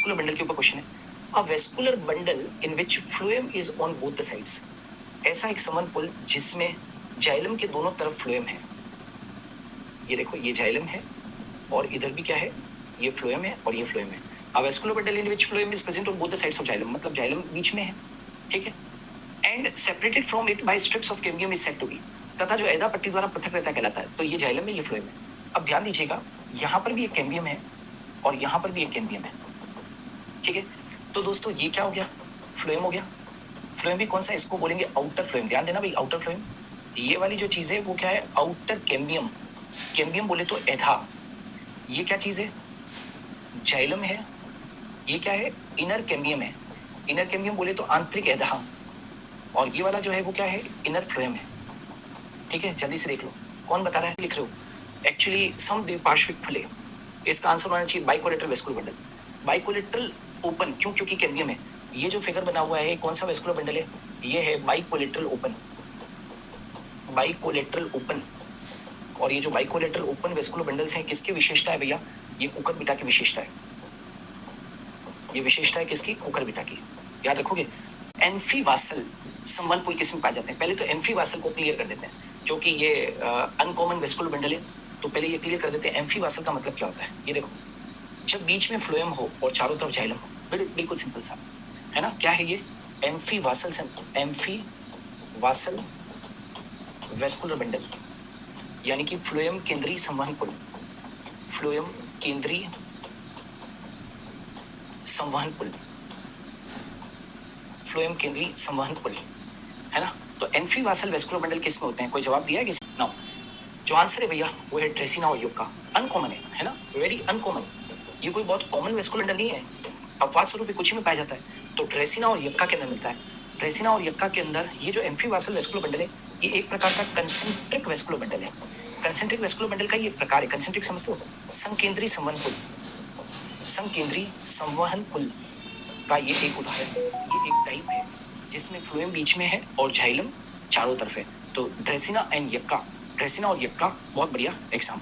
Vascular bundle के ऊपर question है। A vascular bundle in which phloem is on both the sides. ऐसा एक समन पुल जिसमें जाइलम के दोनों तरफ फ्लोएम है। ये देखो, ये जाइलम है और इधर भी क्या है, ये फ्लोएम है और ये फ्लोएम है। A vascular bundle in which phloem is present on both the sides of xylem, मतलब जाइलम बीच में है, ठीक है। And separated from it by strips of cambium is said to be, तथा जो एदा पट्टी द्वारा पृथक रहता कहलाता है। तो ये जाइलम है, ये फ्लोएम है। अब ध्यान दीजिएगा, यहाँ पर भी एक कैम्बियम है और यहाँ पर भी एक कैम्बियम है, ठीक है। तो दोस्तों ये क्या हो गया, फ्लोएम हो गया। फ्लोएम भी कौन सा, इसको बोलेंगे आउटर फ्लोएम। ध्यान देना भाई, आउटर फ्लोएम। ये वाली जो चीज है वो क्या है, आउटर कैम्बियम। कैम्बियम बोले तो एधा। ये क्या चीज है, जाइलम है। ये क्या है, इनर कैम्बियम है। इनर कैम्बियम बोले तो आंतरिक एधा। और ये वाला जो है वो क्या है, इनर फ्लोएम है, ठीक है। जल्दी से देख लो, कौन बता रहा है, लिख लो। एक्चुअली सम द्विपार्श्विक फुले, इसका आंसर होना चाहिए bicollateral vascular bundle. Bicollateral open क्यों, क्योंकि कैम्बियम है। ये जो फिगर बना हुआ है कौन सा वेस्कुलर बंडल है, ये है बाइकोलेटरल ओपन। Bicollateral open. और ये जो बाइकोलेटरल ओपन वेस्कुलर बंडल्स हैं, किसकी विशेषता है भैया, ये कुकुरबिटा की विशेषता है। ये विशेषता है किसकी, कुकुरबिटा की, याद रखोगे। एम्फीवासल संवहन पुल किसमें पाए जाते हैं, पहले तो एम्फीवासल को क्लियर कर देते हैं, क्योंकि ये अनकॉमन वेस्कुलर बंडल है। तो पहले ये क्लियर कर देते हैं, एम्फीवासल का मतलब क्या होता है। ये देखो, जब बीच में फ्लोएम हो और चारों तरफ जाइलम हो, बिल्कुल सिंपल सा है ना। क्या है ये, एम्फीवासल। एम्फीवासल वेस्कुलर बंडल, यानी कि फ्लोएम केंद्रीय संवहन पुल। फ्लोएम केंद्रीय संवहन पुल, फ्लोएम केंद्रीय संवहन पुल, है ना। तो एम्फीवासल वेस्कुलर बंडल किस में होते हैं, कोई जवाब दिया है किसी, नो। जो आंसर है भैया वो है ड्रेसिना और युक्का। अनकॉमन है ना, वेरी अनकॉमन। ये कोई बहुत कॉमन वेस्कुलर बंडल नहीं है, अपवाद स्वरूप कुछ ही में पाया जाता है। तो ड्रेसिना और यक्का के अंदर मिलता है। ड्रेसिना और यक्का के अंदर ये जो एम्फीवासल वेस्कुलर बंडल है, ये एक प्रकार का कंसेंट्रिक वेस्कुलर बंडल है। कंसेंट्रिक वेस्कुलर बंडल का ये प्रकार है, कंसेंट्रिक समझते हो, संकेंद्रीय संवहन पुल। संकेंद्रीय संवहन पुल का ये एक उदाहरण, ये एक टाइप है जिसमें फ्लोएम बीच में है और जाइलम चारों तरफ है। तो ड्रेसिना एंड यक्का, ड्रेसिना और यक्का बहुत बढ़िया एग्जाम्पल।